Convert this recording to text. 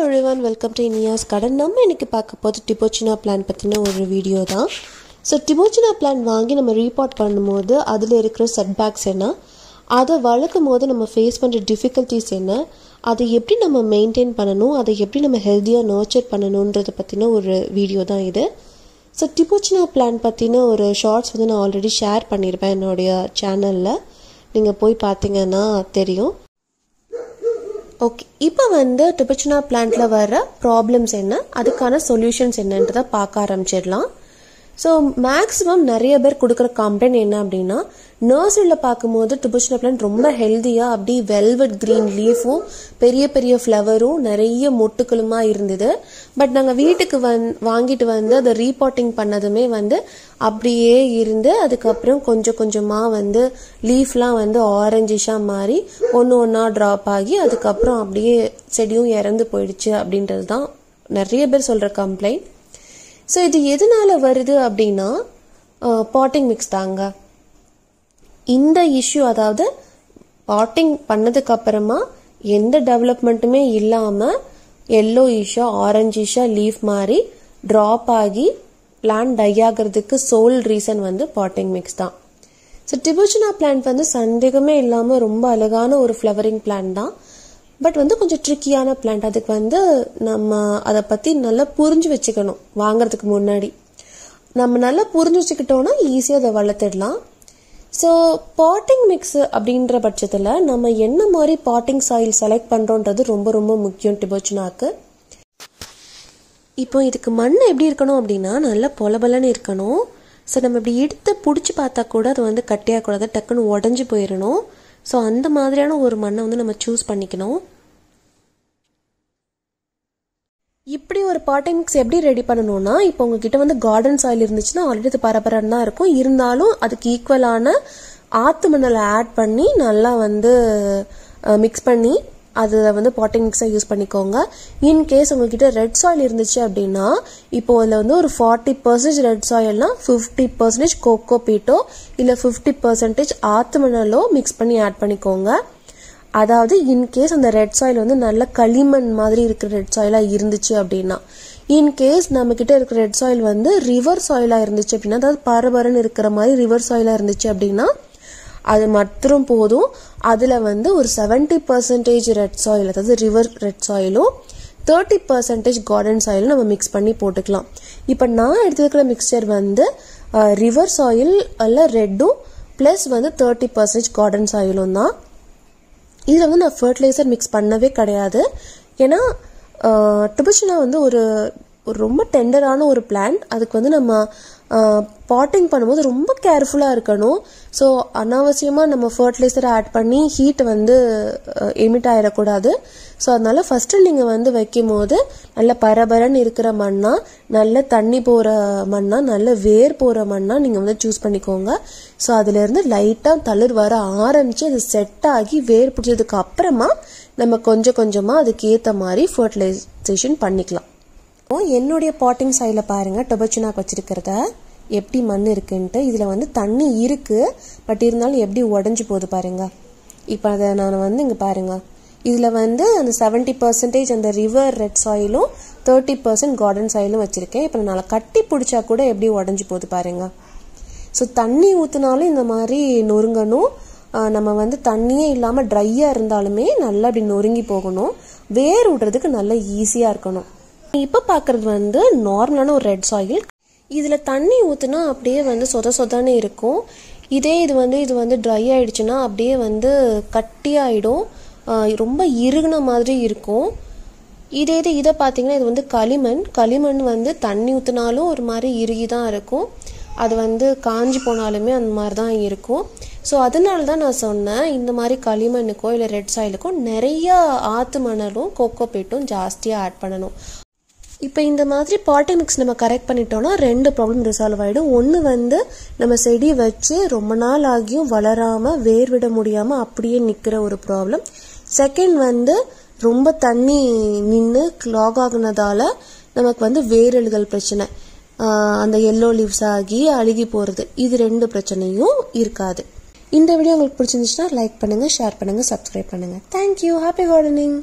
everyone, welcome to Iniya's Garden. நம்ம இன்னைக்கு பார்க்க போறது டிபோச்சினா பிளான்ட் பத்தின ஒரு வீடியோ தான். ஸோ டிபோச்சினா பிளான்ட் வாங்கி நம்ம ரீபாட் பண்ணும்போது அதில் இருக்கிற செட்பேக்ஸ் என்ன, அதை வளர்க்கும் போது நம்ம ஃபேஸ் பண்ணுற டிஃபிகல்ட்டிஸ் என்ன, அதை எப்படி நம்ம மெயின்டைன் பண்ணணும், அதை எப்படி நம்ம ஹெல்த்தியாக நர்ச்சர் பண்ணணுன்றதை பற்றின ஒரு வீடியோ தான் இது. ஸோ டிபோச்சினா பிளான்ட் பற்றின ஒரு ஷார்ட்ஸ் வந்து நான் ஆல்ரெடி ஷேர் பண்ணியிருப்பேன் என்னுடைய சேனலில். நீங்கள் போய் பார்த்தீங்கன்னா தெரியும். ஓகே, இப்போ வந்து டிபோச்சினா பிளான்ட்ல வர ப்ராப்ளம்ஸ் என்ன, அதுக்கான சொல்யூஷன்ஸ் என்னன்றதை பார்க்க ஆரம்பிச்சிடலாம். ஸோ மேக்ஸிமம் நிறைய பேர் கொடுக்குற கம்ப்ளைண்ட் என்ன அப்படின்னா, நர்சரியில் பார்க்கும்போது டிபோச்சினா பிளான்ட் ரொம்ப ஹெல்த்தியாக அப்படி வெல்வெட் க்ரீன் லீஃபும் பெரிய பெரிய ஃப்ளவரும் நிறைய மொட்டுக்களுமா இருந்தது. பட் நாங்கள் வீட்டுக்கு வாங்கிட்டு வந்து அதை ரீபாட்டிங் பண்ணதுமே வந்து அப்படியே இருந்து அதுக்கப்புறம் கொஞ்சம் கொஞ்சமாக வந்து லீஃப்லாம் வந்து ஆரஞ்சிஷாக மாறி ஒன்று ஒன்றா ட்ராப் ஆகி அதுக்கப்புறம் அப்படியே செடியும் இறந்து போயிடுச்சு அப்படின்றது தான் நிறைய பேர் சொல்கிற கம்ப்ளைண்ட். ஸோ இது எதனால வருது அப்படின்னா பாட்டிங் மிக்ஸ் தாங்க. இந்த இஷ்யூ, அதாவது பாட்டிங் பண்ணதுக்கு அப்புறமா எந்த டெவலப்மெண்ட்டுமே இல்லாமல் எல்லோயிஷா ஆரஞ்சிஷா லீஃப் மாதிரி ட்ராப் ஆகி பிளான்ட் டை ஆகிறதுக்கு சோல் ரீசன் வந்து பாட்டிங் மிக்ஸ் தான். ஸோ டிபோச்சினா பிளான்ட் வந்து சந்தேகமே இல்லாமல் ரொம்ப அழகான ஒரு ஃப்ளவரிங் பிளான்ட் தான். பட் வந்து கொஞ்சம் ட்ரிக்கியான பிளான்ட். அதுக்கு வந்து நம்ம அதை பற்றி நல்லா புரிஞ்சு வச்சுக்கணும். வாங்கிறதுக்கு முன்னாடி நம்ம நல்லா புரிஞ்சு வச்சுக்கிட்டோன்னா ஈஸியாக அதை வளர்த்துடலாம். ஸோ பாட்டிங் மிக்ஸ் அப்படின்ற பட்சத்தில் நம்ம என்ன மாதிரி பாட்டிங் சாயில் செலக்ட் பண்ணுறோன்றது ரொம்ப ரொம்ப முக்கியம் டிபோச்சினாக்கு. இப்போ இதுக்கு மண் எப்படி இருக்கணும் அப்படின்னா நல்லா பொலபலன்னு இருக்கணும். ஸோ நம்ம இப்படி எடுத்து பிடிச்சி பார்த்தா கூட அது வந்து கட்டியாகக்கூடாது, டக்குன்னு உடஞ்சி போயிடணும். ஸோ அந்த மாதிரியான ஒரு மண்ணை வந்து நம்ம சூஸ் பண்ணிக்கணும். இப்படி ஒரு பாட்டிங் மிக்ஸ் எப்படி ரெடி பண்ணணும்னா, இப்போ உங்ககிட்ட வந்து கார்டன் சாயில் இருந்துச்சுன்னா ஆல்ரெடி அது பரபரன்னு தான் இருக்கும். இருந்தாலும் அதுக்கு ஈக்குவலான ஆற்று மணலை ஆட் பண்ணி நல்லா வந்து மிக்ஸ் பண்ணி அதை வந்து பாட்டிங் மிக்ஸாக யூஸ் பண்ணிக்கோங்க. இன்கேஸ் உங்ககிட்ட ரெட் சாயில் இருந்துச்சு அப்படின்னா, இப்போ அதில் வந்து ஒரு 40% ரெட் சாயில்னா 50% கோகோ பீட்டோ இல்லை 50% ஆற்று மணலோ மிக்ஸ் பண்ணி ஆட் பண்ணிக்கோங்க. அதாவது இன்கேஸ் அந்த ரெட் சாயில் வந்து நல்ல களிமண் மாதிரி இருக்கிற ரெட் சாயிலாக இருந்துச்சு அப்படின்னா, இன்கேஸ் நம்மக்கிட்ட இருக்கிற ரெட் சாயில் வந்து ரிவர் சாயிலாக இருந்துச்சு அப்படின்னா, அதாவது பரபரன்னு இருக்கிற மாதிரி ரிவர் சாயிலாக இருந்துச்சு அப்படின்னா அது மட்டும் போதும். அதில் வந்து ஒரு 70% ரெட் சாயில், அதாவது ரிவர் ரெட் சாயிலும் 30% கார்டன் சாயிலும் நம்ம மிக்ஸ் பண்ணி போட்டுக்கலாம். இப்போ நான் எடுத்துக்கிற மிக்சர் வந்து ரிவர் சாயில் அல்ல ரெட்டும் ப்ளஸ் வந்து 30% கார்டன் சாயிலும் தான். இதில் வந்து நான் ஃபர்டிலைசர் மிக்ஸ் பண்ணவே கிடையாது. ஏன்னா டிபோச்சினா வந்து ஒரு ரொம்ப டெண்டரான ஒரு பிளான்ட். அதுக்கு வந்து நம்ம பாட்டிங் பண்ணும்போது ரொம்ப கேர்ஃபுல்லாக இருக்கணும். ஸோ அனாவசியமாக நம்ம ஃபர்டிலைசரை ஆட் பண்ணி ஹீட் வந்து எமிட் ஆகிடக்கூடாது. ஸோ அதனால ஃபஸ்ட்டு நீங்கள் வந்து வைக்கும் போது நல்ல பரபரன்னு இருக்கிற மண்ணாக, நல்ல தண்ணி போகிற மண்ணாக, நல்ல வேர் போகிற மண்ணாக நீங்கள் வந்து சூஸ் பண்ணிக்கோங்க. ஸோ அதுலேருந்து லைட்டாக தளிர் வர ஆரம்பித்து அது செட் ஆகி வேர் பிடிச்சதுக்கு அப்புறமா நம்ம கொஞ்சம் கொஞ்சமாக அதுக்கு ஏற்ற மாதிரி ஃபர்டிலைசேஷன் பண்ணிக்கலாம். என்னுடைய பாட்டிங் சாயில பாருங்க, டிபோச்சினாக்கு வச்சிருக்கிறத எப்படி மண் இருக்குன்ட்டு. இதில் வந்து தண்ணி இருக்கு, பட் இருந்தாலும் எப்படி உடஞ்சி போகுது பாருங்க. இப்போ அதை நான் வந்து இங்கே பாருங்க, இதில் வந்து அந்த 70% அந்த ரிவர் ரெட் சாயிலும் 30% கார்டன் சாயிலும் வச்சிருக்கேன். இப்போ நான் கட்டி பிடிச்சா கூட எப்படி உடஞ்சி போகுது பாருங்க. ஸோ தண்ணி ஊற்றினாலும் இந்த மாதிரி நொறுங்கணும். நம்ம வந்து தண்ணியே இல்லாமல் ட்ரையாக இருந்தாலுமே நல்லா அப்படி நொறுங்கி போகணும். வேர் விடுறதுக்கு நல்லா ஈஸியாக இருக்கணும். இப்போ பார்க்குறது வந்து நார்மலான ஒரு ரெட் சாயில். இதில் தண்ணி ஊற்றுனா அப்படியே வந்து சொதானே இருக்கும். இது வந்து ட்ரை ஆகிடுச்சுன்னா அப்படியே வந்து கட்டியாயிடும், ரொம்ப இறுகின மாதிரி இருக்கும். இதை பார்த்தீங்கன்னா இது வந்து களிமண் வந்து தண்ணி ஊற்றினாலும் ஒரு மாதிரி இறுகி தான் இருக்கும். அது வந்து காஞ்சி போனாலுமே அந்த மாதிரி தான் இருக்கும். ஸோ அதனால தான் நான் சொன்னேன், இந்த மாதிரி களிமண்ணுக்கோ இல்லை ரெட் சாயிலுக்கோ நிறைய ஆற்று மணலும் கோகோ பீட்டும் ஜாஸ்தியாக ஆட் பண்ணணும். இப்போ இந்த மாதிரி பாட்டிங் மிக்ஸ் நம்ம கரெக்ட் பண்ணிட்டோம்னா 2 ப்ராப்ளம் ரிசால்வ் ஆகிடும். ஒன்று வந்து நம்ம செடி வச்சு ரொம்ப நாள் ஆகியும் வளராமல் வேர் விட முடியாமல் அப்படியே நிற்கிற ஒரு ப்ராப்ளம். செகண்ட் வந்து ரொம்ப தண்ணி நின்று கிளாக் ஆகுனதால நமக்கு வந்து வேரல்கள் பிரச்சனை, அந்த எல்லோ லீவ்ஸ் ஆகி அழுகி போகிறது. இது 2 பிரச்சனையும் இருக்காது. இந்த வீடியோ உங்களுக்கு பிடிச்சிருந்துச்சுன்னா லைக் பண்ணுங்கள், ஷேர் பண்ணுங்கள், சப்ஸ்கிரைப் பண்ணுங்கள். தேங்க்யூ. Happy gardening.